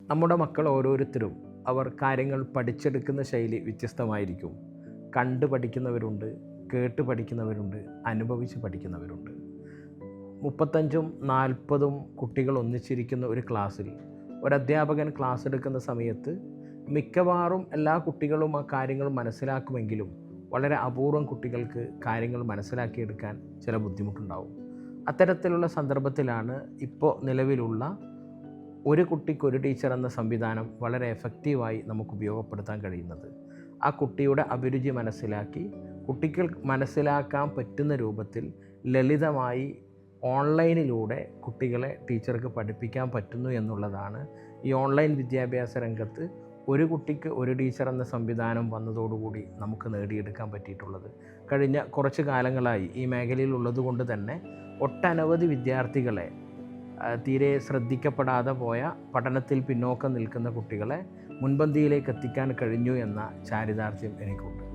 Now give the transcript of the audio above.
നമ്മുടെ മക്കൾ ഓരോരുത്തരും അവർ കാര്യങ്ങൾ പഠിച്ചെടുക്കുന്ന ശൈലി വ്യത്യസ്തമായിരിക്കും. കണ്ട് പഠിക്കുന്നവരുണ്ട്, കേട്ട് പഠിക്കുന്നവരുണ്ട്, അനുഭവിച്ച് പഠിക്കുന്നവരുണ്ട്. 35ഉം 40ഉം കുട്ടികൾ ഒന്നിച്ചിരിക്കുന്ന ഒരു ക്ലാസ്സിൽ ഒരധ്യാപകൻ ക്ലാസ് എടുക്കുന്ന സമയത്ത് മിക്കവാറും എല്ലാ കുട്ടികളും ആ കാര്യങ്ങൾ മനസ്സിലാക്കുമെങ്കിലും വളരെ അപൂർവം കുട്ടികൾക്ക് കാര്യങ്ങൾ മനസ്സിലാക്കിയെടുക്കാൻ ചില ബുദ്ധിമുട്ടുണ്ടാവും. അത്തരത്തിലുള്ള സന്ദർഭത്തിലാണ് ഇപ്പോൾ നിലവിലുള്ള ഒരു കുട്ടിക്ക് ഒരു ടീച്ചർ എന്ന സംവിധാനം വളരെ എഫക്റ്റീവായി നമുക്ക് ഉപയോഗപ്പെടുത്താൻ കഴിയുന്നത്. ആ കുട്ടിയുടെ അഭിരുചി മനസ്സിലാക്കി കുട്ടികൾ മനസ്സിലാക്കാൻ പറ്റുന്ന രൂപത്തിൽ ലളിതമായി ഓൺലൈനിലൂടെ കുട്ടികളെ ടീച്ചർക്ക് പഠിപ്പിക്കാൻ പറ്റുന്നു എന്നുള്ളതാണ് ഈ ഓൺലൈൻ വിദ്യാഭ്യാസ രംഗത്ത് ഒരു കുട്ടിക്ക് ഒരു ടീച്ചർ എന്ന സംവിധാനം വന്നതോടുകൂടി നമുക്ക് നേടിയെടുക്കാൻ പറ്റിയിട്ടുള്ളത്. കഴിഞ്ഞ കുറച്ച് കാലങ്ങളായി ഈ മേഖലയിൽ ഉള്ളതുകൊണ്ട് തന്നെ ഒട്ടനവധി വിദ്യാർത്ഥികളെ, തീരെ ശ്രദ്ധിക്കപ്പെടാതെ പോയ പഠനത്തിൽ പിന്നോക്കം നിൽക്കുന്ന കുട്ടികളെ മുൻപന്തിയിലേക്ക് എത്തിക്കാൻ കഴിഞ്ഞു എന്ന ചാരിതാർത്ഥ്യം എനിക്കുണ്ട്.